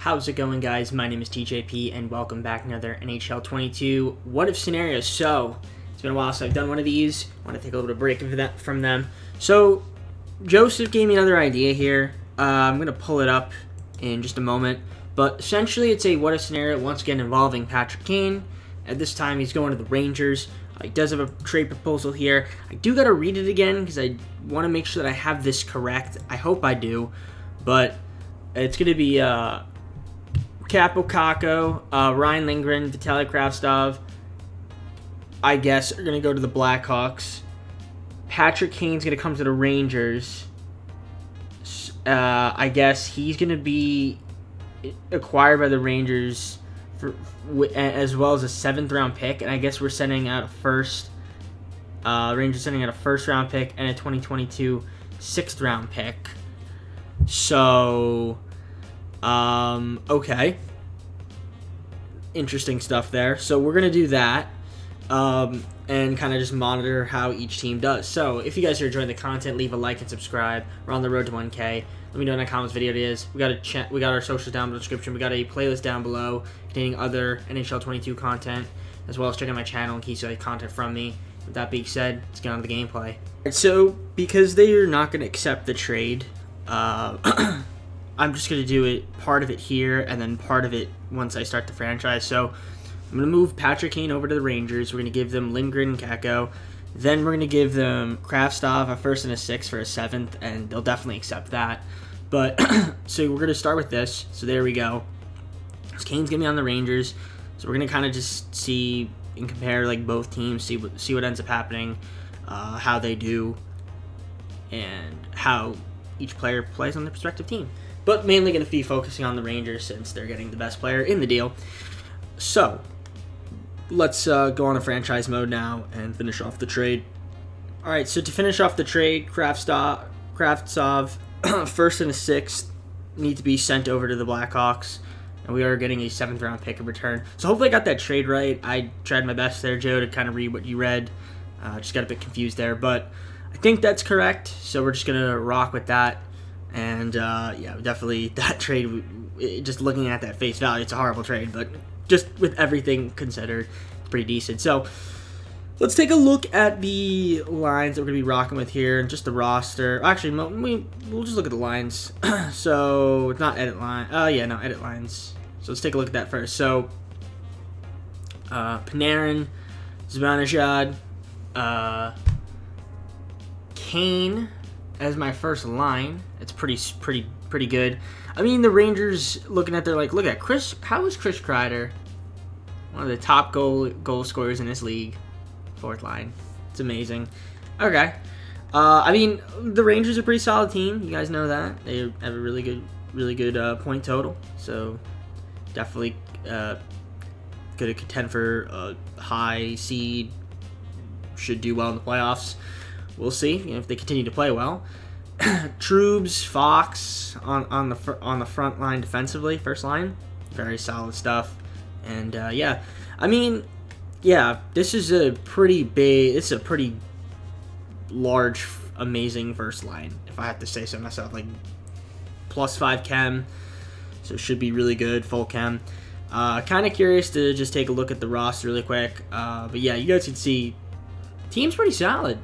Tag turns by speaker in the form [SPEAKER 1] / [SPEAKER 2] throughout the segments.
[SPEAKER 1] How's it going, guys? My name is TJP, and welcome back to another NHL 22 What If Scenarios. So, it's been a while since I've done one of these. I want to take a little break from them. So, Joseph gave me another idea here. I'm going to pull it up in just a moment. But essentially, it's a what if scenario, once again, involving Patrick Kane. At this time, he's going to the Rangers. He does have a trade proposal here. I do got to read it again because I want to make sure that I have this correct. I hope I do. But it's going to be Capo Kakko, Ryan Lindgren, Vitaly Kravtsov, I guess, are going to go to the Blackhawks. Patrick Kane's going to come to the Rangers. I guess he's going to be acquired by the Rangers as well as a 7th round pick, and I guess we're sending out a first. Rangers sending out a 1st round pick and a 2022 6th round pick. So, okay. Interesting stuff there. So we're going to do that and kind of just monitor how each team does. So if you guys are enjoying the content, leave a like and subscribe. We're on the road to 1K. Let me know in the comments video it is. We got our socials down in the description. We got a playlist down below containing other NHL 22 content, as well as checking my channel and keep content from me. With that being said, let's get on to the gameplay. So because they are not going to accept the trade, I'm just going to do it, part of it here, and then part of it once I start the franchise. So I'm going to move Patrick Kane over to the Rangers. We're going to give them Lindgren and Kakko. Then we're going to give them Kravtsov, a 1st and a 6th for a 7th, and they'll definitely accept that. But, so we're going to start with this. So there we go. So Kane's going to be on the Rangers. So we're going to kind of just see and compare like both teams, see what ends up happening, how they do, and how each player plays on their respective team. But mainly going to be focusing on the Rangers since they're getting the best player in the deal. So, let's go on a franchise mode now and finish off the trade. Alright, so to finish off the trade, Kravtsov, 1st and a 6th, need to be sent over to the Blackhawks. And we are getting a 7th round pick in return. So hopefully I got that trade right. I tried my best there, Joe, to kind of read what you read. Just got a bit confused there. But I think that's correct. So we're just going to rock with that. And, yeah, definitely that trade, just looking at that face value, it's a horrible trade, but just with everything considered, it's pretty decent. So, let's take a look at the lines that we're going to be rocking with here, and just the roster. Actually, we'll just look at the lines. So, it's not edit line. Edit lines. So, let's take a look at that first. So, Panarin, Zibanejad, Kane as my first line. It's pretty good. I mean, the Rangers looking at look at Chris. How is Chris Kreider one of the top goal scorers in this league? 4th line. It's amazing. Okay. I mean, the Rangers are a pretty solid team. You guys know that. They have a really good point total. So definitely going to contend for a high seed. Should do well in the playoffs. We'll see if they continue to play well. Trubes, Fox on the front line defensively, first line, very solid stuff. And yeah, I mean, yeah, this is a pretty big, it's a pretty large, amazing first line, if I have to say so myself. Like +5 chem, so it should be really good, full chem. Kind of curious to just take a look at the roster really quick. But yeah, you guys can see, team's pretty solid.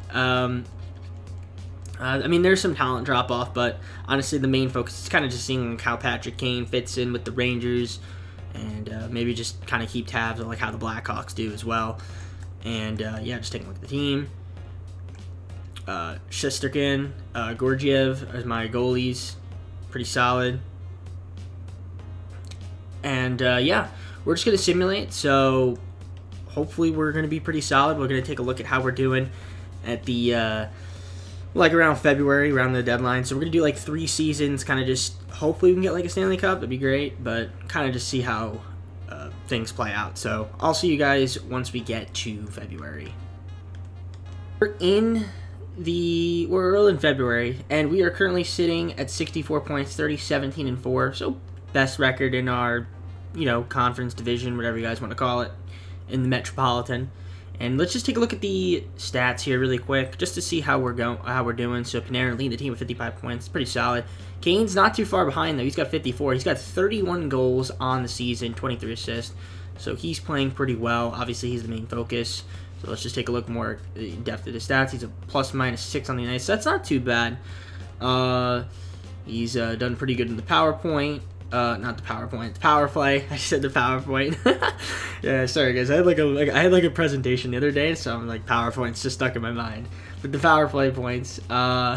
[SPEAKER 1] I mean, there's some talent drop-off, but honestly, the main focus is kind of just seeing how Patrick Kane fits in with the Rangers, and maybe just kind of keep tabs on like how the Blackhawks do as well. And yeah, just taking a look at the team. Shesterkin, Georgiev as my goalies, pretty solid. And yeah, we're just going to simulate, so hopefully we're going to be pretty solid. We're going to take a look at how we're doing at the like around February, around the deadline. So we're going to do like 3 seasons, kind of just, hopefully we can get like a Stanley Cup. That'd be great, but kind of just see how things play out. So I'll see you guys once we get to February. We're early in February, and we are currently sitting at 64 points, 30-17-4. So best record in our, conference division, whatever you guys want to call it, in the Metropolitan. And let's just take a look at the stats here really quick, just to see how we're doing. So Panarin leading the team with 55 points, pretty solid. Kane's not too far behind though. He's got 54. He's got 31 goals on the season, 23 assists. So he's playing pretty well. Obviously, he's the main focus. So let's just take a look more in depth at his stats. He's a ±6 on the ice. So that's not too bad. He's done pretty good in the PowerPoint. Not the PowerPoint, the power play. I said the PowerPoint. Yeah, sorry guys. I had like a presentation the other day, so I'm like PowerPoint's just stuck in my mind. But the power play points, done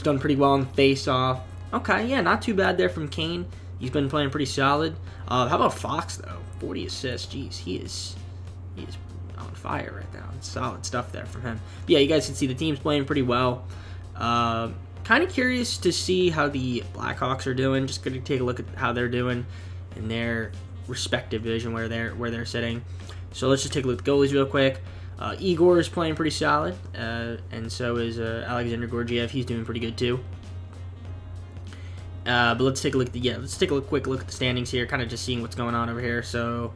[SPEAKER 1] pretty well on face-off. Okay, yeah, not too bad there from Kane. He's been playing pretty solid. How about Fox though? 40 assists. Jeez, he is on fire right now. It's solid stuff there from him. But yeah, you guys can see the team's playing pretty well. Kind of curious to see how the Blackhawks are doing. Just going to take a look at how they're doing in their respective division where they're sitting. So let's just take a look at the goalies real quick. Igor is playing pretty solid, and so is Alexander Georgiev. He's doing pretty good too. But let's take a look at quick look at the standings here, kind of just seeing what's going on over here. So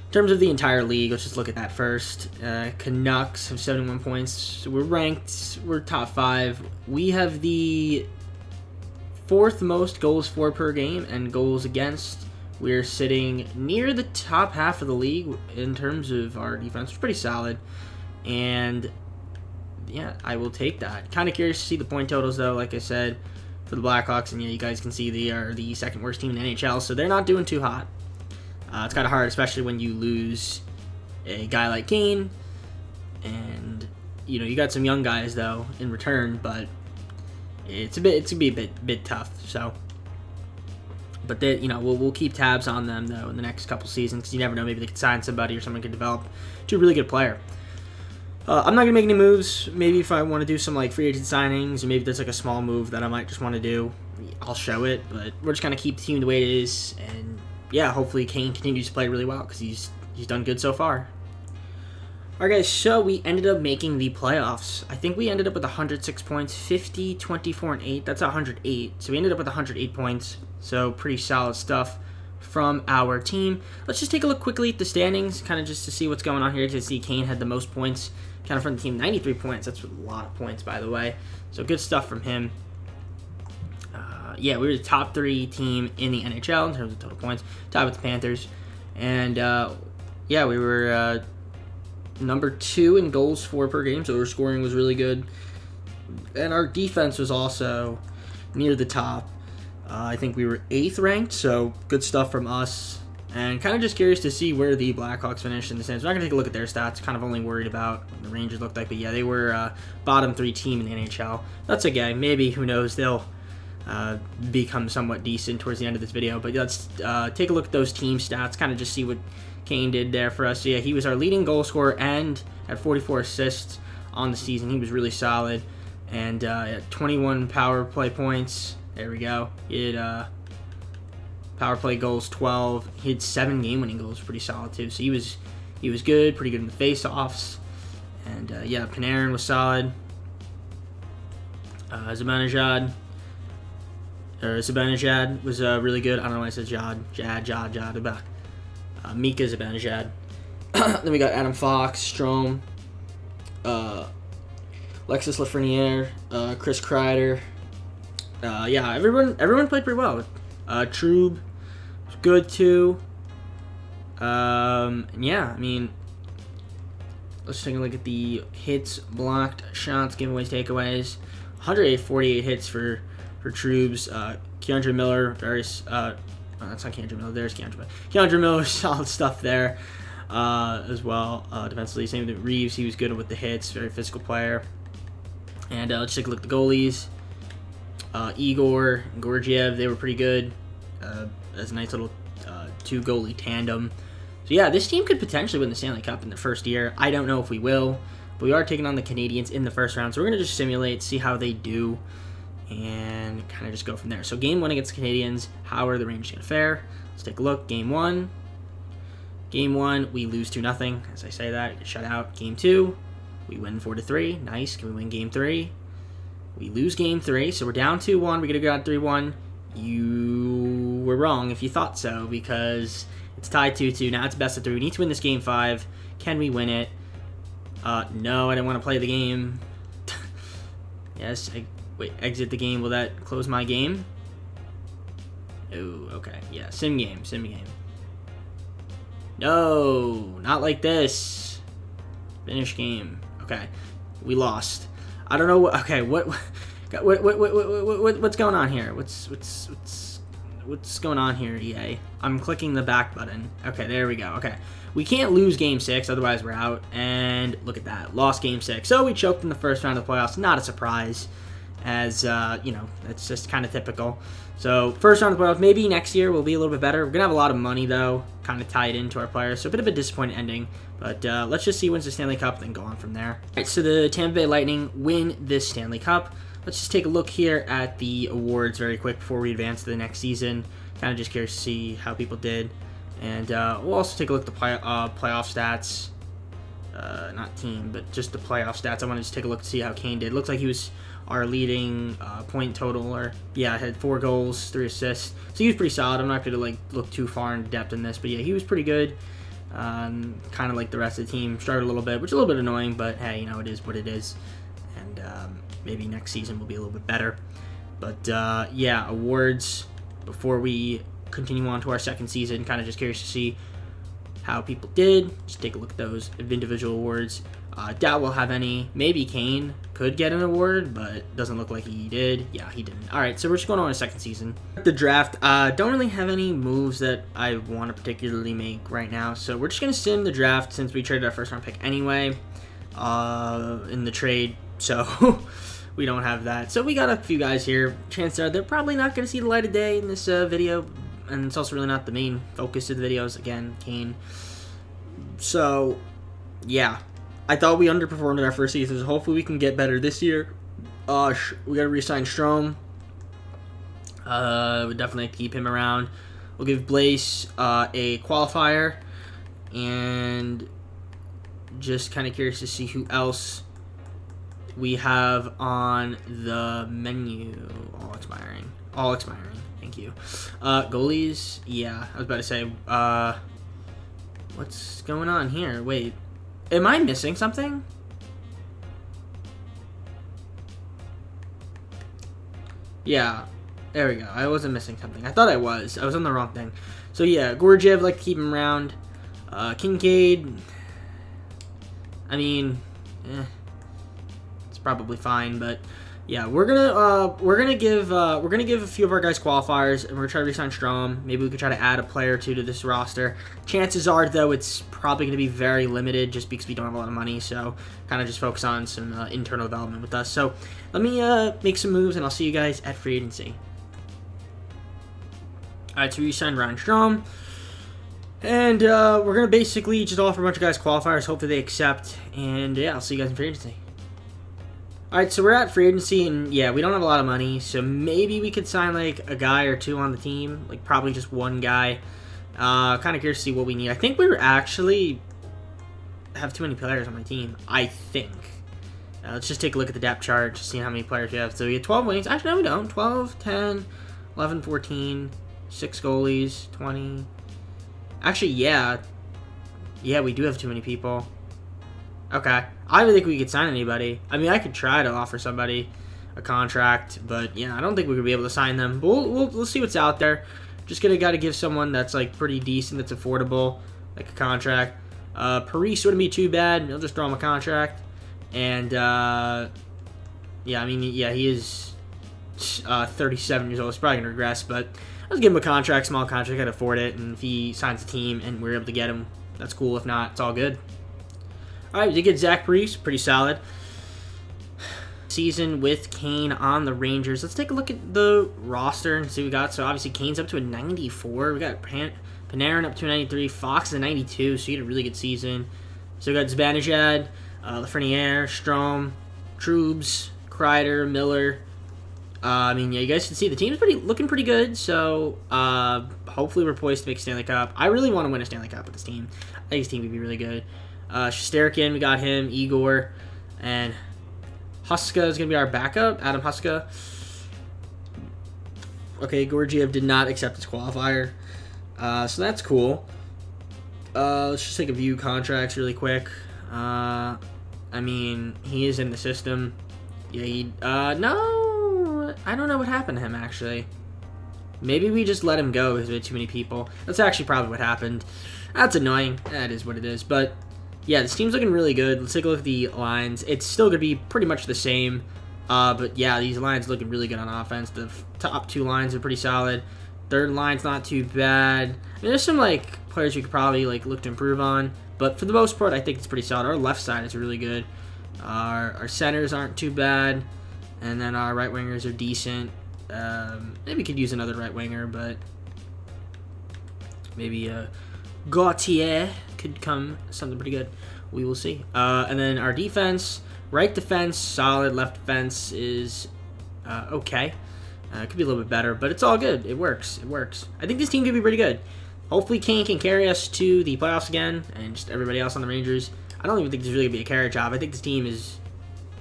[SPEAKER 1] in terms of the entire league, let's just look at that first. Canucks have 71 points. So we're ranked. We're top 5. We have the 4th most goals for per game and goals against. We're sitting near the top half of the league in terms of our defense. It's pretty solid. And yeah, I will take that. Kind of curious to see the point totals though, like I said, for the Blackhawks. And yeah, you guys can see they are the 2nd worst team in the NHL, so they're not doing too hot. It's kind of hard, especially when you lose a guy like Kane, and you got some young guys though in return, but it's gonna be a bit tough. So, but we'll keep tabs on them though in the next couple seasons, because you never know, maybe they could sign somebody or someone could develop to a really good player. I'm not gonna make any moves. Maybe if I want to do some like free agent signings, or maybe there's like a small move that I might just want to do, I'll show it. But we're just gonna keep the team the way it is, and yeah, hopefully Kane continues to play really well, because he's done good so far. Alright guys, so we ended up making the playoffs. I think we ended up with 106 points, 50, 24, and 8. That's 108. So we ended up with 108 points. So pretty solid stuff from our team. Let's just take a look quickly at the standings, kind of just to see what's going on here. To see Kane had the most points, kind of from the team, 93 points. That's a lot of points, by the way. So good stuff from him. Yeah, we were the top 3 team in the NHL in terms of total points, tied with the Panthers. And, yeah, we were number 2 in goals for per game, so our scoring was really good. And our defense was also near the top. I think we were 8th ranked, so good stuff from us. And kind of just curious to see where the Blackhawks finished in the standings. We're not going to take a look at their stats. Kind of only worried about what the Rangers looked like. But, yeah, they were bottom 3 team in the NHL. That's okay. Maybe, who knows, they'll become somewhat decent towards the end of this video. But let's take a look at those team stats, kind of just see what Kane did there for us. So yeah, he was our leading goal scorer and had 44 assists on the season. He was really solid. And 21 power play points. There we go. He had power play goals 12. He had 7 game-winning goals, pretty solid too. So he was good, pretty good in the face-offs. And yeah, Panarin was solid. Zibanejad was really good. I don't know why I said Jad. Mika Zibanejad. Then we got Adam Fox, Strome, Alexis Lafreniere, Chris Kreider. Yeah, everyone played pretty well. Trube was good too. And yeah, I mean, let's take a look at the hits, blocked, shots, giveaways, takeaways. 148 hits for Trubes. Keandre Miller, that's not Keandre Miller. There's Keandre Miller. Keandre Miller, solid stuff there as well. Defensively, same with Reeves. He was good with the hits. Very physical player. And let's take a look at the goalies. Igor and Georgiev, they were pretty good. As a nice little 2 goalie tandem. So yeah, this team could potentially win the Stanley Cup in the first year. I don't know if we will, but we are taking on the Canadiens in the first round. So we're going to just simulate, see how they do, and kind of just go from there. So game 1 against the Canadiens, how are the Rangers going to fare? Let's take a look. Game 1, we lose 2-0. As I say that, get shut out. Game 2, we win 4-3. Nice. Can we win Game 3? We lose Game 3, so we're down 2-1. We're going to go down 3-1. You were wrong if you thought so, because It's tied 2-2. Now it's best of 3. We need to win this game 5. Can we win it? No, I didn't want to play the game. Yes. Wait, exit the game. Will that close my game? Oh, okay. Yeah, sim game. No, not like this. Finish game. Okay, we lost. I don't know. Okay, what's going on here? What's going on here, EA? I'm clicking the back button. Okay, there we go. Okay, we can't lose game 6, otherwise we're out. And look at that, lost game 6. So we choked in the first round of the playoffs. Not a surprise, as you know, that's just kind of typical. So first round of the playoffs. Maybe next year will be a little bit better. We're gonna have a lot of money though, kind of tied into our players. So a bit of a disappointing ending. But let's just see who wins the Stanley Cup, then go on from there. All right, so the Tampa Bay Lightning win this Stanley Cup. Let's just take a look here at the awards very quick before we advance to the next season. Kind of just curious to see how people did. And we'll also take a look at the playoff stats. Not team, but just the playoff stats. I want to just take a look to see how Kane did. Looks like he was our leading point totaler. Yeah, had 4 goals, 3 assists. So he was pretty solid. I'm not going to like look too far in depth in this, but yeah, he was pretty good. Kind of like the rest of the team. Started a little bit, which is a little bit annoying, but hey, you know, it is what it is. And maybe next season will be a little bit better. But yeah, awards before we continue on to our second season. Kind of just curious to see how people did. Just take a look at those individual awards. Doubt we'll have any. Maybe Kane could get an award, but doesn't look like he did. Yeah, he didn't. All right, so we're just going on a second season. The draft. Don't really have any moves that I want to particularly make right now, so we're just going to sim the draft since we traded our first round pick anyway in the trade, so we don't have that. So we got a few guys here. Chances are they're probably not going to see the light of day in this video, and it's also really not the main focus of the videos. Again, Kane. So, yeah. I thought we underperformed in our first season, so hopefully we can get better this year. We got to re-sign Strome. We definitely keep him around. We'll give Blaze a qualifier. And just kind of curious to see who else we have on the menu. All expiring. Thank you. Goalies. Yeah, I was about to say. What's going on here? Wait. Am I missing something? Yeah, there we go. I wasn't missing something. I thought I was. I was on the wrong thing. So yeah, Gorgiev, like to keep him around. Kincaid. I mean, it's probably fine, but yeah, we're gonna give a few of our guys qualifiers, and we're gonna try to re-sign Strome. Maybe we could try to add a player or two to this roster. Chances are, though, it's probably gonna be very limited, just because we don't have a lot of money. So kind of just focus on some internal development with us. So let me make some moves, and I'll see you guys at free agency. All right, so we re-signed Ryan Strome, and we're gonna basically just offer a bunch of guys qualifiers. Hopefully they accept, and yeah, I'll see you guys in free agency. Alright, so we're at free agency, and yeah, we don't have a lot of money, so maybe we could sign, like, a guy or two on the team. Like, probably just one guy. Kind of curious to see what we need. I think we actually have too many players on my team. I think. Let's just take a look at the depth chart to see how many players we have. So we have 12 wings. Actually, no, we don't. 12, 10, 11, 14, 6 goalies, 20. Actually, yeah. Yeah, we do have too many people. Okay. I don't think we could sign anybody. I mean, I could try to offer somebody a contract, but yeah, I don't think we could be able to sign them. But we'll see what's out there. Just got to give someone that's like pretty decent, that's affordable, like a contract. Paris wouldn't be too bad. He'll just throw him a contract. And yeah, I mean, yeah, he is 37 years old. He's probably gonna regress, but let's give him a contract, small contract. I can afford it, and if he signs a team and we're able to get him, that's cool. If not, it's all good. All right, we did get Zach Parise, pretty solid. Season with Kane on the Rangers. Let's take a look at the roster and see what we got. So obviously Kane's up to a 94. We got Panarin up to a 93. Fox is a 92, so he had a really good season. So we got Zibanejad, Lafreniere, Strome, Trubes, Kreider, Miller. I mean, yeah, you guys can see the team's looking pretty good. So hopefully we're poised to make a Stanley Cup. I really want to win a Stanley Cup with this team. I think this team would be really good. Shesterkin, we got him. Igor, and Huska is going to be our backup. Adam Huska. Okay, Gorgiev did not accept his qualifier. So that's cool. Let's just take a view contracts really quick. I mean, he is in the system. Yeah, no, I don't know what happened to him, actually. Maybe we just let him go because we had too many people. That's actually probably what happened. That's annoying. That is what it is. But, yeah, this team's looking really good. Let's take a look at the lines. It's still going to be pretty much the same. But, yeah, these lines looking really good on offense. The top 2 lines are pretty solid. Third line's not too bad. I mean, there's some, like, players we could probably, like, look to improve on. But for the most part, I think it's pretty solid. Our left side is really good. Our centers aren't too bad. And then our right wingers are decent. Maybe we could use another right winger, but maybe Gautier could come something pretty good. We will see. And then our defense, right defense, solid. Left defense is okay. It could be a little bit better, but it's all good. It works. It works. I think this team could be pretty good. Hopefully Kane can carry us to the playoffs again, and just everybody else on the Rangers. I don't even think this is really going to be a carry job. I think this team is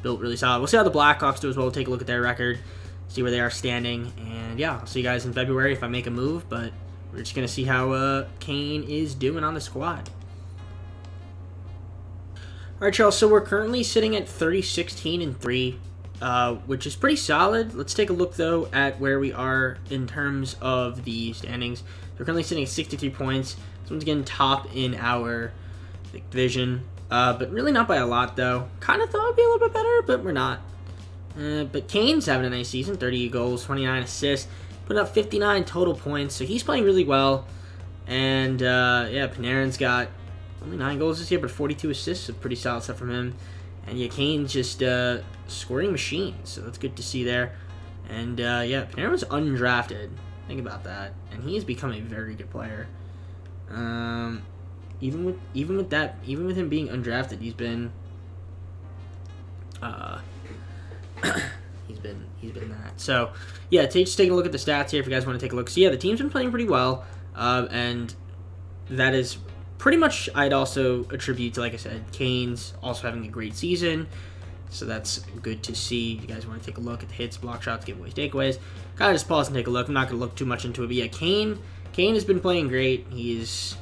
[SPEAKER 1] built really solid. We'll see how the Blackhawks do as well. We'll take a look at their record, see where they are standing, and yeah, I'll see you guys in February if I make a move, but we're just going to see how Kane is doing on the squad. Alright, Charles, so we're currently sitting at 30-16-3, which is pretty solid. Let's take a look, though, at where we are in terms of the standings. We're currently sitting at 63 points. This one's getting top in our division, but really not by a lot, though. Kind of thought it'd be a little bit better, but we're not. But Kane's having a nice season, 30 goals, 29 assists, putting up 59 total points, so he's playing really well. And, yeah, Panarin's got only 9 goals this year, but 42 assists, so pretty solid stuff from him. And, yeah, Kane's just scoring machines, so that's good to see there. And, yeah, Panarin was undrafted. Think about that. And he has become a very good player. Even with him being undrafted, he's been he's been that. So yeah, just taking a look at the stats here if you guys want to take a look. So yeah, the team's been playing pretty well, and that is pretty much I'd also attribute to, like I said, Kane's also having a great season. So that's good to see. You guys want to take a look at the hits, block shots, giveaways, takeaways. Kind of just pause and take a look. I'm not going to look too much into it, but yeah, Kane has been playing great. He's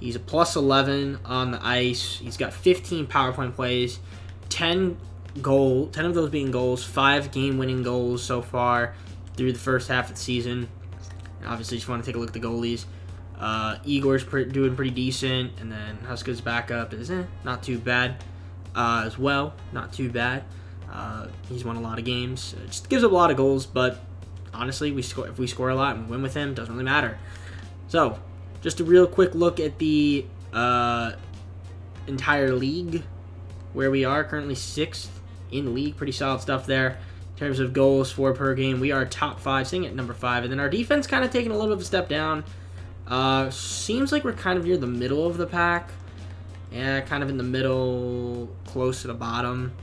[SPEAKER 1] a plus 11 on the ice. He's got 15 power play plays, 10 of those being goals, 5 game-winning goals so far through the first half of the season. And obviously, just want to take a look at the goalies. Igor's doing pretty decent, and then Huska's backup is not too bad as well. Not too bad. He's won a lot of games. It just gives up a lot of goals, but honestly, if we score a lot and win with him, it doesn't really matter. So, just a real quick look at the entire league, where we are currently 6th in the league. Pretty solid stuff there. In terms of goals for per game, we are top 5, sitting at number 5. And then our defense kind of taking a little bit of a step down. Seems like we're kind of near the middle of the pack. Yeah, kind of in the middle, close to the bottom.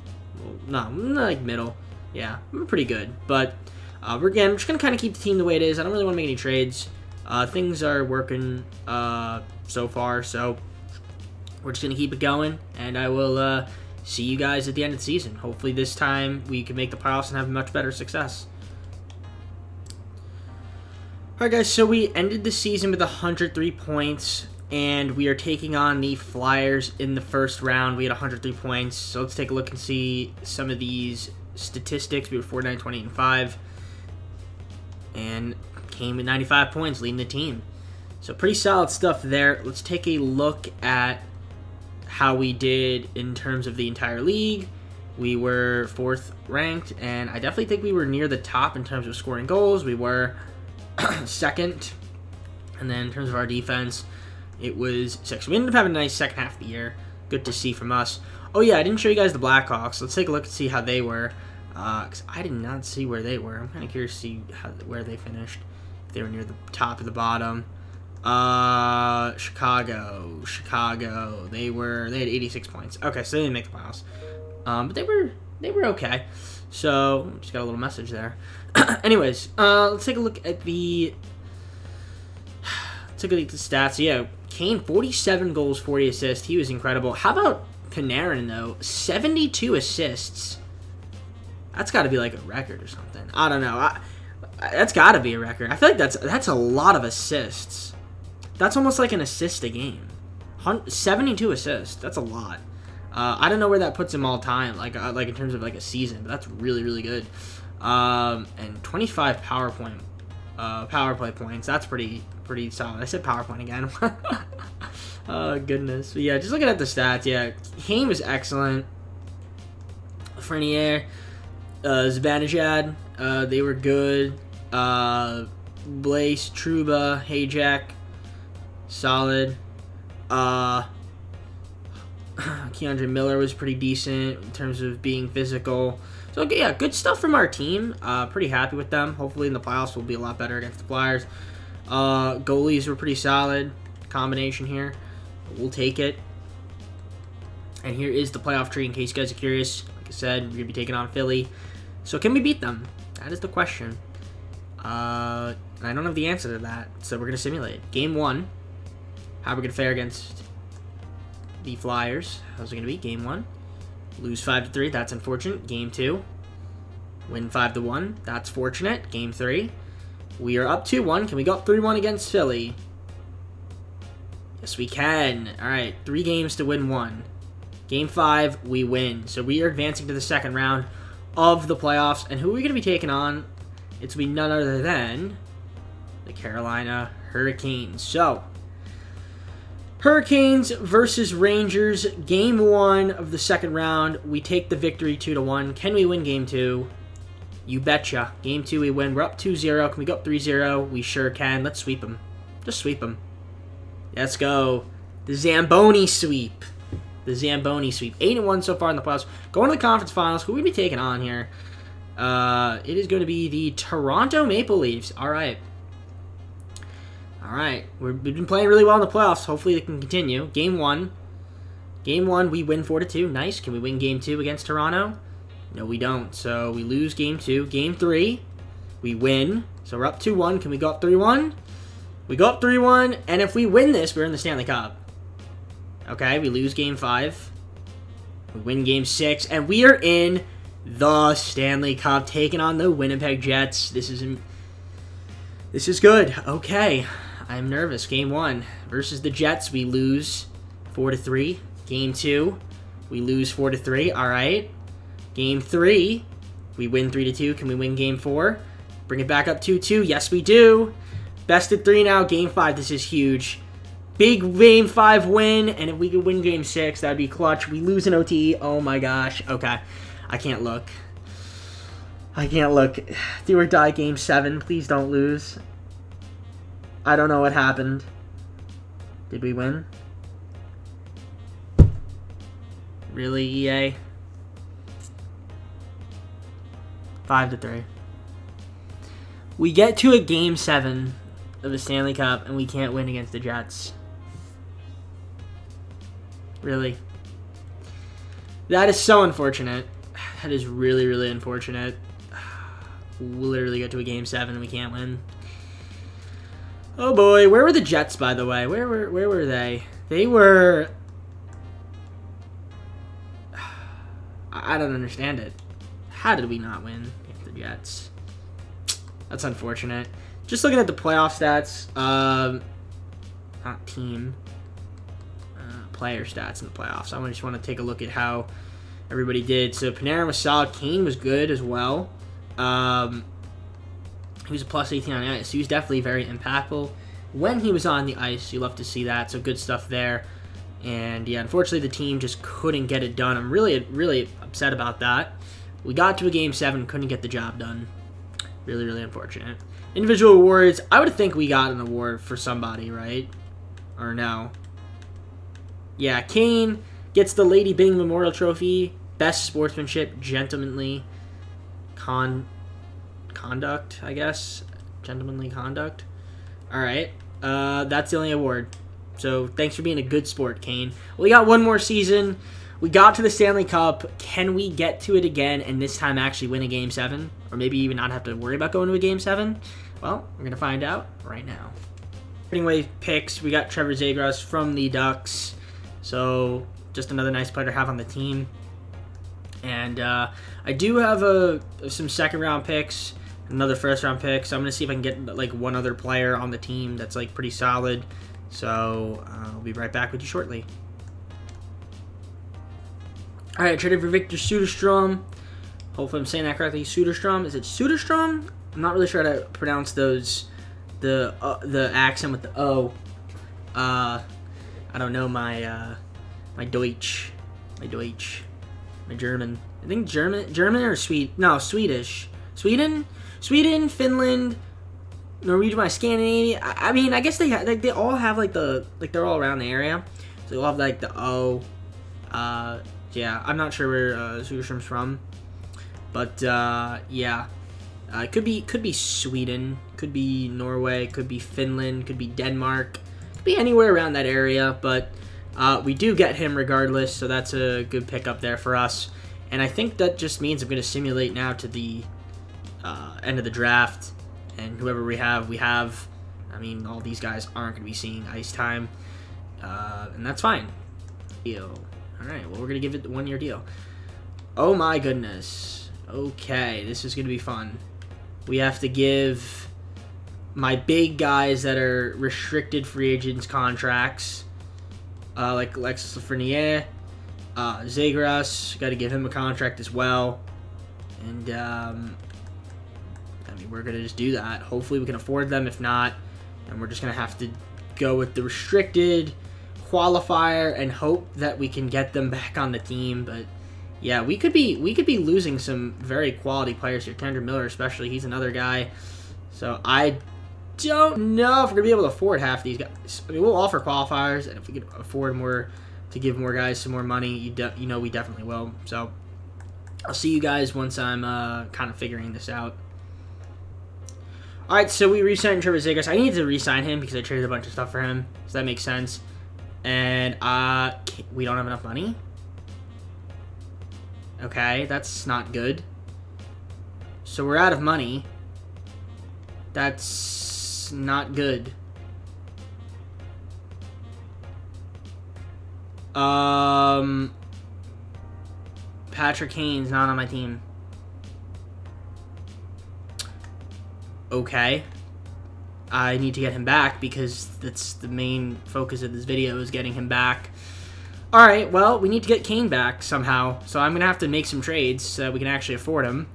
[SPEAKER 1] Well, no, like middle. Yeah, we're pretty good. But we're just going to kind of keep the team the way it is. I don't really want to make any trades. Things are working so far, so we're just going to keep it going, and I will see you guys at the end of the season. Hopefully this time we can make the playoffs and have much better success. Alright guys, so we ended the season with 103 points, and we are taking on the Flyers in the first round. We had 103 points, so let's take a look and see some of these statistics. We were 49, 28, and 5, and came with 95 points, leading the team. So pretty solid stuff there. Let's take a look at how we did in terms of the entire league. We were 4th ranked, and I definitely think we were near the top in terms of scoring goals. We were 2nd, and then in terms of our defense, it was 6th. We ended up having a nice second half of the year. Good to see from us. Oh yeah, I didn't show you guys the Blackhawks. Let's take a look and see how they were, because I did not see where they were. I'm kind of curious to see where they finished. If they were near the top or the bottom. Chicago. They had 86 points. Okay, so they didn't make the playoffs. But they were okay. So just got a little message there. Anyways, let's take a look at the stats. Yeah, Kane 47 goals, 40 assists. He was incredible. How about Panarin though? 72 assists. That's got to be like a record or something. I don't know. That's got to be a record. I feel like that's a lot of assists. That's almost like an assist a game. 72 assists. That's a lot. I don't know where that puts him all time, like in terms of like a season, but that's really, really good. And 25 power play points. That's pretty solid. I said PowerPoint again. Oh goodness. But yeah, just looking at the stats. Yeah, Kane was excellent. Frenier, Zibanejad, they were good. Blaise, Truba, Hayjack, solid. Keandre Miller was pretty decent in terms of being physical. So, yeah, good stuff from our team. Pretty happy with them. Hopefully in the playoffs we'll be a lot better against the Flyers. Goalies were pretty solid. Combination here. We'll take it. And here is the playoff tree in case you guys are curious. Like I said, we're going to be taking on Philly. So can we beat them? That is the question. I don't have the answer to that. So we're going to simulate it. Game 1. How are we going to fare against the Flyers? How's it going to be? Game 1. Lose 5-3. That's unfortunate. Game 2. Win 5-1. That's fortunate. Game 3. We are up 2-1. Can we go up 3-1 against Philly? Yes, we can. All right. 3 games to win 1. Game 5, we win. So we are advancing to the second round of the playoffs. And who are we going to be taking on? It's going to be none other than the Carolina Hurricanes. So, Hurricanes versus Rangers. Game 1 of the second round. We take the victory 2-1. Can we win Game 2? You betcha. Game 2, we win. We're up 2-0. Can we go up 3-0? We sure can. Let's sweep them. Just sweep them. Let's go. The Zamboni sweep. The Zamboni sweep. 8-1 so far in the playoffs. Going to the conference finals. Who are we be taking on here? It is going to be the Toronto Maple Leafs. All right. All right. We've been playing really well in the playoffs. Hopefully they can continue. Game 1. Game 1, we win 4-2. Nice. Can we win Game 2 against Toronto? No, we don't. So we lose Game 2. Game 3, we win. So we're up 2-1. Can we go up 3-1? We go up 3-1. And if we win this, we're in the Stanley Cup. Okay, we lose Game 5. We win Game 6. And we are in the Stanley Cup, taking on the Winnipeg Jets. This is good. Okay, I'm nervous. Game 1 versus the Jets, we lose 4-3. Game 2, we lose 4-3. All right. Game 3, we win 3-2. Can we win Game 4? Bring it back up 2-2. Yes, we do. Best of 3 now. Game 5, this is huge. Big Game 5 win, and if we could win Game 6, that'd be clutch. We lose an OT. Oh my gosh. Okay. I can't look. I can't look. Do or die Game 7. Please don't lose. I don't know what happened. Did we win? Really, EA? 5-3. We get to a Game 7 of the Stanley Cup, and we can't win against the Jets. Really? That is so unfortunate. That is really, really unfortunate. We'll literally get to a Game 7 and we can't win. Oh boy, where were the Jets, by the way? Where were they? They were... I don't understand it. How did we not win against the Jets? That's unfortunate. Just looking at the playoff stats, not team, player stats in the playoffs. I just want to take a look at how everybody did. So Panarin was solid. Kane was good as well. He was a plus 18 on the ice. He was definitely very impactful when he was on the ice. You love to see that. So good stuff there. And yeah, unfortunately the team just couldn't get it done. I'm really, really upset about that. We got to a Game 7, couldn't get the job done. Really, really unfortunate. Individual awards. I would think we got an award for somebody, right? Or no? Yeah, Kane gets the Lady Byng Memorial Trophy. Best sportsmanship, gentlemanly conduct, I guess. Gentlemanly conduct. All right. That's the only award. So thanks for being a good sport, Kane. We got one more season. We got to the Stanley Cup. Can we get to it again and this time actually win a Game 7? Or maybe even not have to worry about going to a Game 7? Well, we're going to find out right now. Anyway, picks. We got Trevor Zegras from the Ducks. So just another nice player to have on the team. And I do have some second-round picks, another first-round pick. So I'm going to see if I can get like one other player on the team that's like pretty solid. So I'll be right back with you shortly. All right, traded for Victor Soderstrom. Hopefully I'm saying that correctly. Soderstrom. Is it Soderstrom? I'm not really sure how to pronounce those. The accent with the O. I don't know my my Deutsch, my German. I think German or Swedish. Sweden, Finland, Norwegian, my Scandinavia. I mean, I guess they all have like they're all around the area, so they all have like the O. Yeah, I'm not sure where Soderstrom's from, but yeah, it could be Sweden, could be Norway, could be Finland, could be Denmark, could be anywhere around that area. But we do get him regardless, so that's a good pickup there for us. And I think that just means I'm going to simulate now to the end of the draft, and whoever we have. I mean, all these guys aren't going to be seeing ice time, and that's fine. Deal. All right, well, we're going to give it the 1-year deal. Oh, my goodness. Okay, this is going to be fun. We have to give my big guys that are restricted free agents contracts, like Alexis Lafreniere, Zagras, got to give him a contract as well. And, I mean, we're going to just do that. Hopefully we can afford them. If not, then we're just going to have to go with the restricted qualifier and hope that we can get them back on the team. But yeah, we could be losing some very quality players here. Kendra Miller especially, he's another guy. So I don't know if we're gonna be able to afford half these guys. I mean, we'll offer qualifiers, and if we could afford more to give more guys some more money, you know we definitely will. So I'll see you guys once I'm kind of figuring this out. All right, so we re-signed Trevor Zegras. I need to re-sign him because I traded a bunch of stuff for him. Does that make sense? And we don't have enough money. Okay, that's not good. So we're out of money. That's not good. Patrick Kane's not on my team. Okay. I need to get him back because that's the main focus of this video, is getting him back. Alright, well, we need to get Kane back somehow, so I'm going to have to make some trades so that we can actually afford him.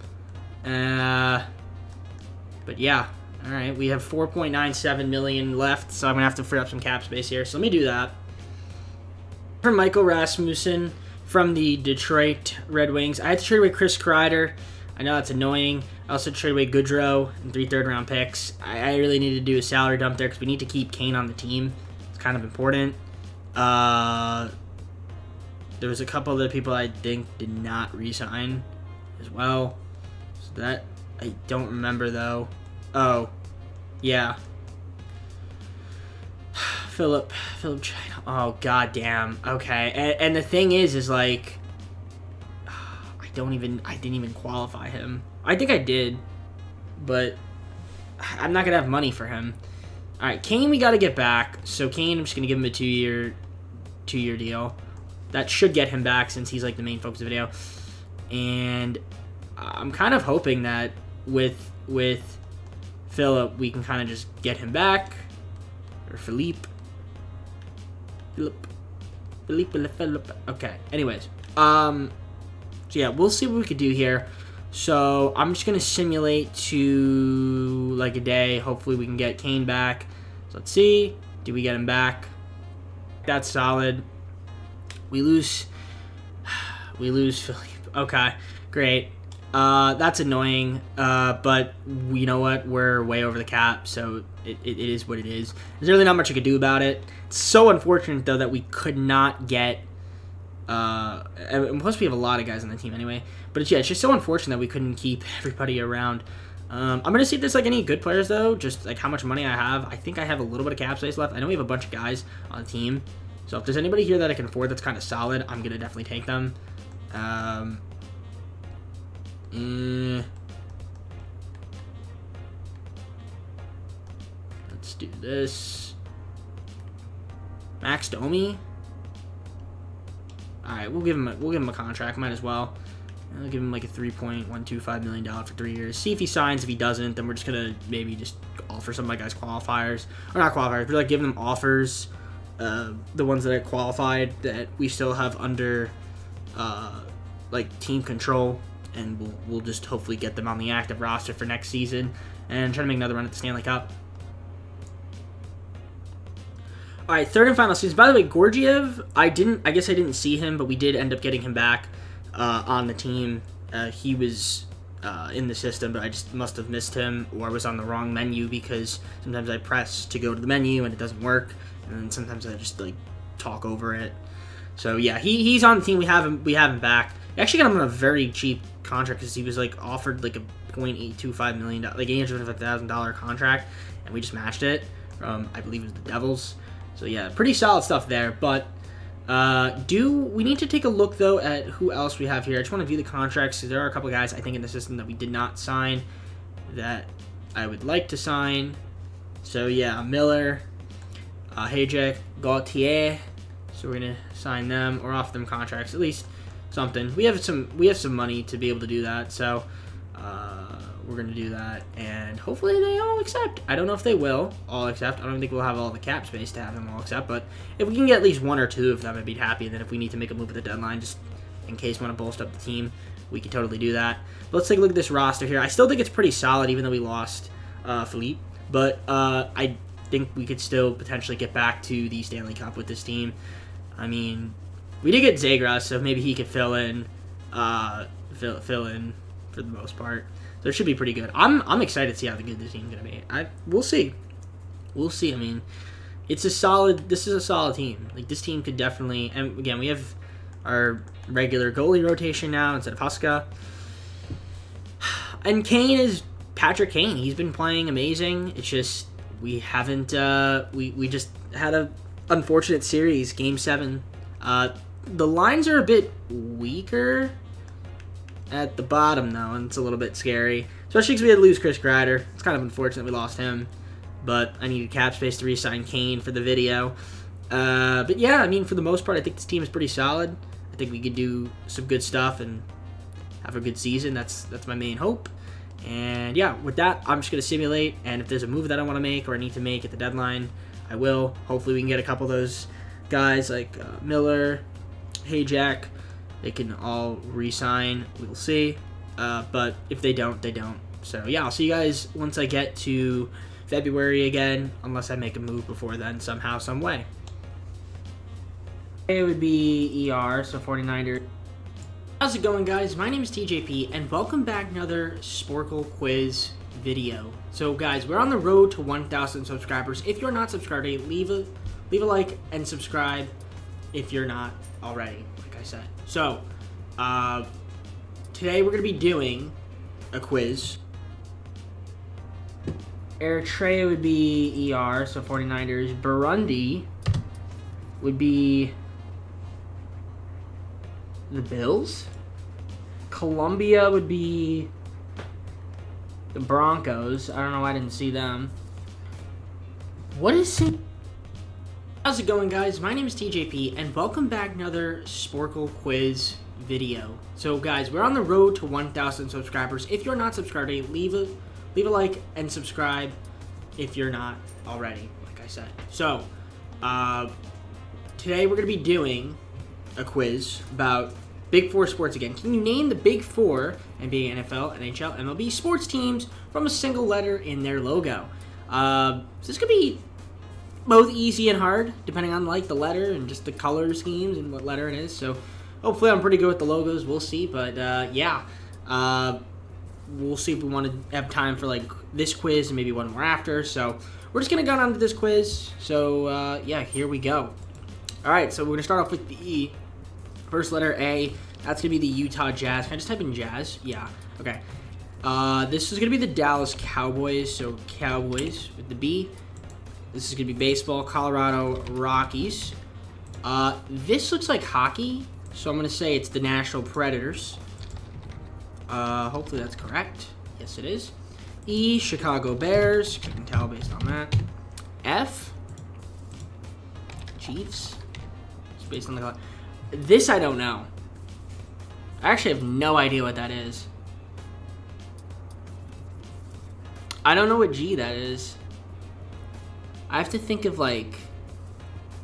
[SPEAKER 1] But yeah, alright, we have $4.97 million left, so I'm going to have to free up some cap space here, so let me do that. For Michael Rasmussen from the Detroit Red Wings, I had to trade away Chris Kreider. I know that's annoying. I also traded away Goodrow and 3 third-round picks. I really need to do a salary dump there because we need to keep Kane on the team. It's kind of important. There was a couple other people I think did not re-sign as well. So that I don't remember, though. Oh, yeah. Philip China. Oh, goddamn. Okay, and the thing is like, I didn't even qualify him. I think I did, but I'm not gonna have money for him. All right, Kane, we got to get back. So Kane, I'm just gonna give him a two-year deal. That should get him back since he's like the main focus of the video. And I'm kind of hoping that with Philip, we can kind of just get him back, or Philippe. Okay. Anyways, so yeah, we'll see what we could do here. So I'm just gonna simulate to like a day. Hopefully we can get Kane back. So let's see. Do we get him back? That's solid. We lose Philippe. Okay, great. That's annoying. But you know what? We're way over the cap, so it is what it is. There's really not much I could do about it. It's so unfortunate though that we could not get. And plus we have a lot of guys on the team anyway. But it's just so unfortunate that we couldn't keep everybody around. I'm gonna see if there's like any good players though, just like how much money I have. I think I have a little bit of cap space left. I know we have a bunch of guys on the team, so if there's anybody here that I can afford that's kind of solid, I'm gonna definitely take them. Let's do this. Max Domi. All right, we'll give him a contract. Might as well. I'll give him like a $3.125 million for 3 years. See if he signs. If he doesn't, then we're just gonna maybe just offer some of my guys qualifiers, or not qualifiers, but like giving them offers. The ones that I qualified that we still have under like team control, and we'll just hopefully get them on the active roster for next season and try to make another run at the Stanley Cup. All right, third and final season. By the way, Georgiev, I guess I didn't see him, but we did end up getting him back on the team. He was in the system, but I just must have missed him or was on the wrong menu, because sometimes I press to go to the menu and it doesn't work, and then sometimes I just like talk over it. So yeah, he's on the team. We have him back. We actually got him on a very cheap contract because he was like offered like a $0.825 million, like $850,000 contract, and we just matched it. I believe it was the Devils. So yeah, pretty solid stuff there. But we need to take a look though at who else we have here. I just want to view the contracts, because there are a couple guys I think in the system that we did not sign that I would like to sign. So yeah, Miller, Hayek, Gauthier. So we're gonna sign them or offer them contracts, at least something. We have some money to be able to do that. So we're going to do that, and hopefully they all accept. I don't know if they will all accept. I don't think we'll have all the cap space to have them all accept, but if we can get at least one or two of them, I'd be happy. And then if we need to make a move at the deadline, just in case we want to bolster up the team, we could totally do that. But let's take a look at this roster here. I still think it's pretty solid, even though we lost Philippe, but I think we could still potentially get back to the Stanley Cup with this team. I mean, we did get Zegras, so maybe he could fill in for the most part. So it should be pretty good. I'm excited to see how good this team's gonna be. We'll see. I mean, this is a solid team. Like, this team could definitely, and again, we have our regular goalie rotation now instead of Huska. And Kane is Patrick Kane. He's been playing amazing. It's just we haven't we just had a unfortunate series, Game 7. The lines are a bit weaker at the bottom, though, and it's a little bit scary, especially because we had to lose Chris Kreider. It's kind of unfortunate we lost him, but I needed cap space to re-sign Kane for the video. But yeah, I mean, for the most part, I think this team is pretty solid. I think we could do some good stuff and have a good season. That's my main hope. And yeah, with that, I'm just going to simulate, and if there's a move that I want to make or I need to make at the deadline, I will. Hopefully we can get a couple of those guys like Miller, Hayek. They can all re-sign. We'll see. But if they don't, they don't. So yeah, I'll see you guys once I get to February again, unless I make a move before then somehow, some way. It would be ER, so 49ers. How's it going, guys? My name is TJP, and welcome back to another Sporcle quiz video. So guys, we're on the road to 1,000 subscribers. If you're not subscribed, leave a like and subscribe if you're not already, like I said. So, today we're going to be doing a quiz. Eritrea would be ER, so 49ers. Burundi would be the Bills. Colombia would be the Broncos. I don't know why I didn't see them. What is it? How's it going, guys? My name is TJP, and welcome back to another Sporcle quiz video. So guys, we're on the road to 1,000 subscribers. If you're not subscribed, leave a like and subscribe if you're not already, like I said. So today we're going to be doing a quiz about Big Four sports again. Can you name the Big Four, NBA, NFL, NHL, MLB sports teams from a single letter in their logo? So this could be both easy and hard, depending on like the letter and just the color schemes and what letter it is. So hopefully I'm pretty good with the logos. We'll see. But yeah, we'll see if we want to have time for like this quiz and maybe one more after. So we're just gonna go on to this quiz. So yeah, here we go. All right, so we're gonna start off with the E. First letter A. That's gonna be the Utah Jazz. Can I just type in Jazz? Yeah. Okay. This is gonna be the Dallas Cowboys. So Cowboys with the B. This is going to be baseball, Colorado Rockies. This looks like hockey, so I'm going to say it's the Nashville Predators. Hopefully that's correct. Yes, it is. E, Chicago Bears. You can tell based on that. F, Chiefs. It's based on the color. This I don't know. I actually have no idea what that is. I don't know what G that is. I have to think of, like,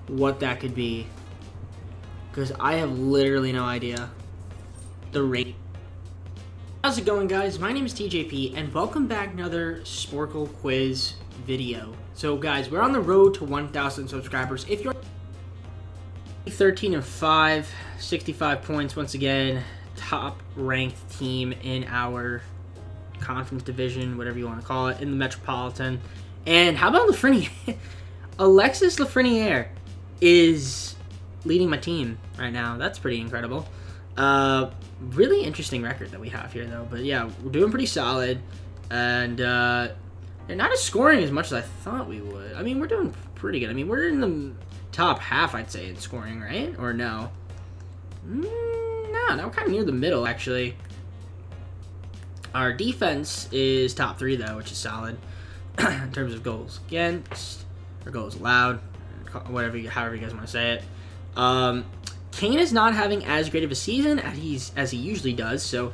[SPEAKER 1] what that could be. Because I have literally no idea. The rate. How's it going, guys? My name is TJP, and welcome back to another Sporcle quiz video. So, guys, we're on the road to 1,000 subscribers. If you're 13-5, 65 points, once again, top-ranked team in our conference division, whatever you want to call it, in the Metropolitan. And how about Lafreniere? Alexis Lafreniere is leading my team right now. That's pretty incredible. Really interesting record that we have here, though. But yeah, we're doing pretty solid, and they're not as scoring as much as I thought we would. I mean, we're doing pretty good. I mean, we're in the top half, I'd say, in scoring, right? Or no? No, we're kind of near the middle, actually. Our defense is top 3, though, which is solid in terms of goals against or goals allowed, however you guys want to say it. Kane is not having as great of a season as he usually does, so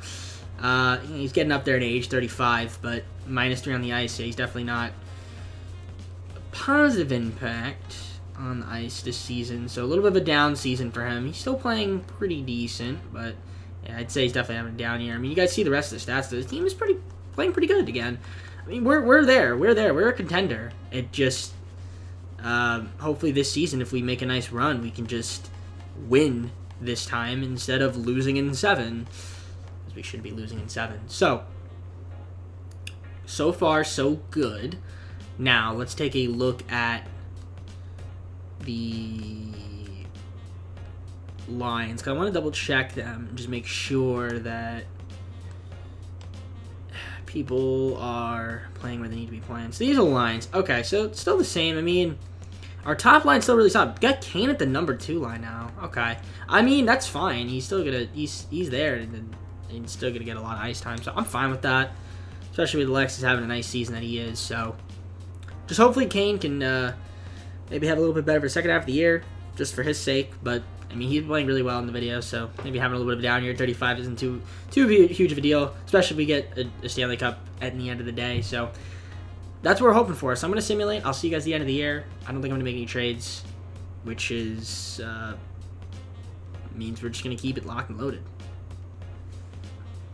[SPEAKER 1] he's getting up there in age, 35, but -3 on the ice, so he's definitely not a positive impact on the ice this season, so a little bit of a down season for him. He's still playing pretty decent, but yeah, I'd say he's definitely having a down year. I mean, you guys see the rest of the stats. The team is playing pretty good again. I mean, we're there. We're a contender. It just hopefully this season, if we make a nice run, we can just win this time instead of losing in 7, because we should be losing in 7. So far so good. Now let's take a look at the lines, because I want to double check them and just make sure that people are playing where they need to be playing. So these are the lines. Okay, so it's still the same. I mean, our top line's still really solid. Got Kane at the number 2 line now. Okay, I mean, that's fine. He's still gonna he's there, and he's still gonna get a lot of ice time. So I'm fine with that, especially with Alexis having a nice season that he is. So just hopefully Kane can maybe have a little bit better for the second half of the year, just for his sake. But I mean, he's playing really well in the video, so maybe having a little bit of a down year. 35 isn't too huge of a deal, especially if we get a Stanley Cup at the end of the day. So that's what we're hoping for. So I'm going to simulate. I'll see you guys at the end of the year. I don't think I'm going to make any trades, which is means we're just going to keep it locked and loaded.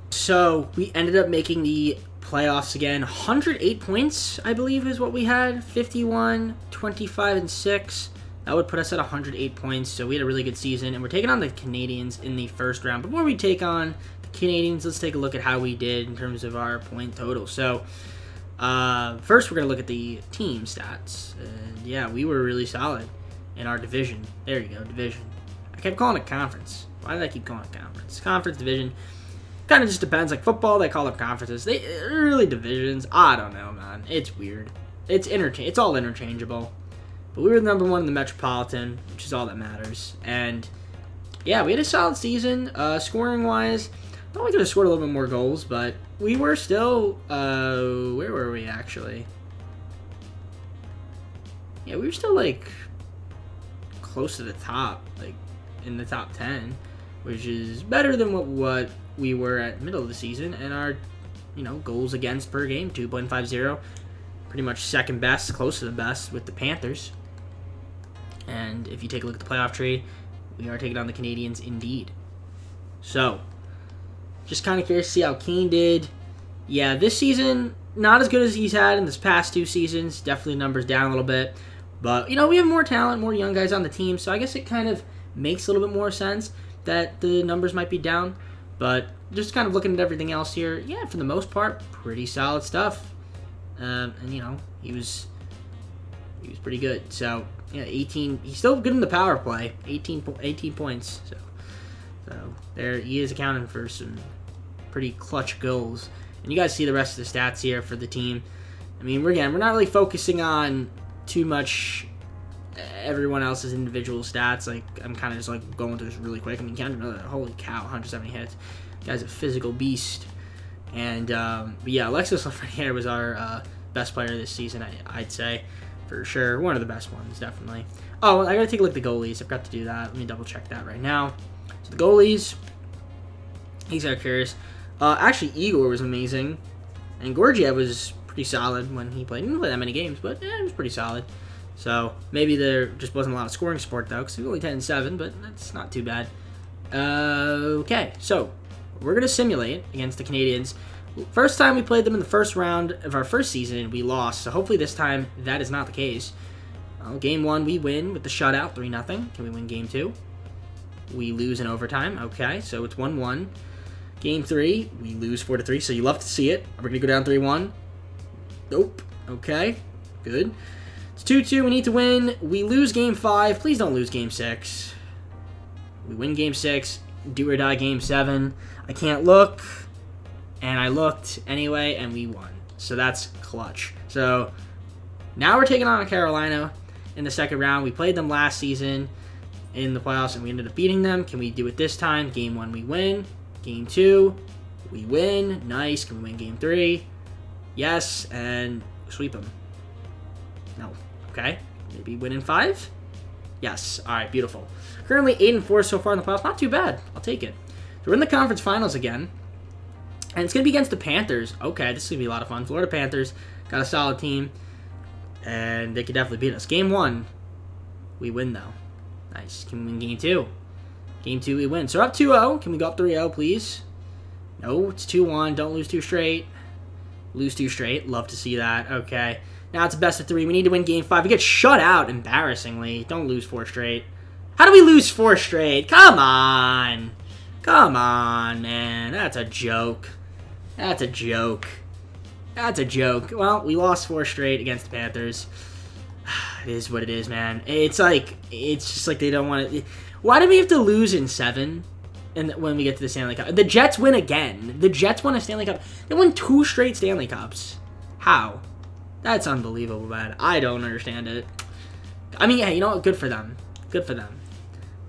[SPEAKER 1] So we ended up making the playoffs again. 108 points, I believe, is what we had. 51, 25, and 6. That would put us at 108 points, so we had a really good season, and we're taking on the Canadians in the first round. Before we take on the Canadians, let's take a look at how we did in terms of our point total. So first we're going to look at the team stats, and yeah, we were really solid in our division. There you go, division. I kept calling it conference. Why did I keep calling it conference? Conference, division. Kind of just depends. Like football, they call them conferences. They're really divisions. I don't know, man. It's weird. It's all interchangeable. But we were the number 1 in the Metropolitan, which is all that matters. And yeah, we had a solid season. Scoring-wise, I thought we could have scored a little bit more goals, but we were still, where were we actually? Yeah, we were still like close to the top, like in the top 10, which is better than what we were at the middle of the season. And our, goals against per game, 2.50, pretty much second best, close to the best with the Panthers. And if you take a look at the playoff tree, we are taking on the Canadians indeed. So, just kind of curious to see how Kane did. Yeah, this season, not as good as he's had in this past 2 seasons. Definitely numbers down a little bit. But, we have more talent, more young guys on the team. So I guess it kind of makes a little bit more sense that the numbers might be down. But just kind of looking at everything else here, yeah, for the most part, pretty solid stuff. And, he was pretty good. So, yeah, 18. He's still good in the power play. 18 points. So there he is accounting for some pretty clutch goals. And you guys see the rest of the stats here for the team. I mean, we're not really focusing on too much everyone else's individual stats. Like, I'm kind of just like going through this really quick. I mean, holy cow, 170 hits. Guy's a physical beast. And but yeah, Alexis Lafreniere was our best player this season, I'd say. For sure. One of the best ones, definitely. Oh, I gotta take a look at the goalies. I forgot to do that. Let me double check that right now. So the goalies, He's got curious. Actually, Igor was amazing. And Gorgiev was pretty solid when he played. He didn't play that many games, but yeah, he was pretty solid. So maybe there just wasn't a lot of scoring support, though, because he was only 10-7, but that's not too bad. Okay, so we're going to simulate against the Canadians. First time we played them in the first round of our first season, we lost. So hopefully this time that is not the case. Game 1, we win with the shutout, 3-0. Can we win Game 2? We lose in overtime. Okay, so it's 1-1. Game 3, we lose 4-3, so you love to see it. We're going to go down 3-1. Nope. Okay, good. It's 2-2. We need to win. We lose Game 5. Please don't lose Game 6. We win Game 6. Do or die Game 7. I can't look. And I looked anyway, and we won. So that's clutch. So now we're taking on Carolina in the second round. We played them last season in the playoffs, and we ended up beating them. Can we do it this time? Game 1, we win. Game 2, we win. Nice. Can we win Game 3? Yes, and sweep them. No. Okay. Maybe win in 5? Yes. All right, beautiful. Currently 8-4 so far in the playoffs. Not too bad. I'll take it. So we're in the conference finals again. And it's going to be against the Panthers. Okay, this is going to be a lot of fun. Florida Panthers got a solid team. And they could definitely beat us. Game 1, we win, though. Nice. Can we win Game 2? Game 2, we win. So we're up 2-0. Can we go up 3-0, please? No, it's 2-1. Don't lose 2 straight. Lose 2 straight. Love to see that. Okay. Now it's a best of 3. We need to win Game 5. We get shut out, embarrassingly. Don't lose 4 straight. How do we lose 4 straight? Come on. Come on, man. That's a joke. That's a joke. That's a joke. Well, we lost 4 straight against the Panthers. It is what it is, man. It's just like they don't want to. Why do we have to lose in 7 when we get to the Stanley Cup? The Jets win again. The Jets won a Stanley Cup. They won 2 straight Stanley Cups. How? That's unbelievable, man. I don't understand it. I mean, yeah, you know what? Good for them. Good for them.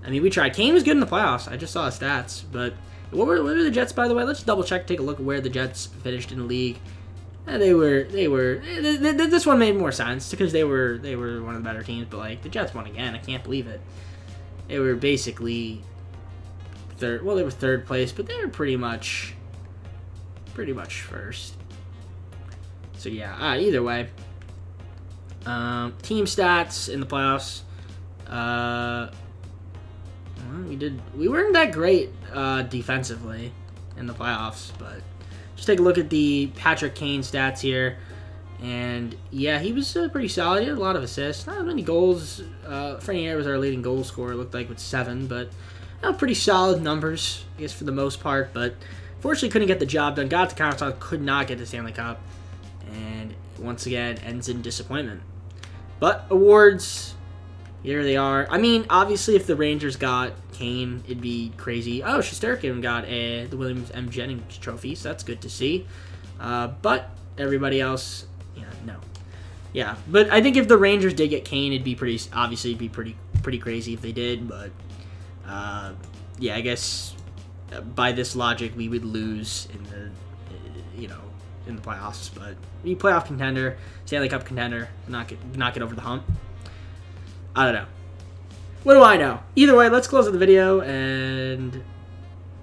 [SPEAKER 1] I mean, we tried. Kane was good in the playoffs. I just saw his stats. But what were the Jets, by the way? Let's double check, take a look at where the Jets finished in the league. This one made more sense because they were one of the better teams. But like the Jets won again. I can't believe it. They were basically third. Well, they were third place, but they were pretty much first. So yeah. Either way, team stats in the playoffs. We weren't that great defensively in the playoffs, but just take a look at the Patrick Kane stats here. And yeah, he was pretty solid. He had a lot of assists. Not as many goals. Frenier was our leading goal scorer, it looked like, with 7, but pretty solid numbers, I guess, for the most part. But fortunately couldn't get the job done. Got the conference final, could not get the Stanley Cup. And once again, ends in disappointment. But awards, here they are. I mean, obviously, if the Rangers got Kane, it'd be crazy. Oh, Shesterkin got the Williams M. Jennings trophy, so that's good to see. But everybody else, no. Yeah, but I think if the Rangers did get Kane, it'd be pretty crazy if they did. But yeah, I guess by this logic, we would lose in the in the playoffs. But we playoff contender, Stanley Cup contender, not get over the hump. I don't know. What do I know? Either way, let's close out the video and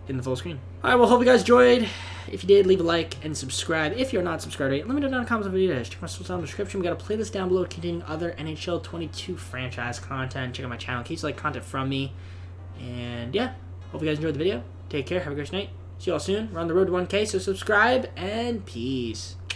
[SPEAKER 1] in the full screen. All right, well, hope you guys enjoyed. If you did, leave a like and subscribe. If you're not subscribed yet, let me know down in the comments of the video. Check my social down in the description. We got a playlist down below containing other NHL 22 franchise content. Check out my channel in case you like content from me. And yeah, hope you guys enjoyed the video. Take care. Have a great night. See you all soon. We're on the road to 1K, so subscribe and peace.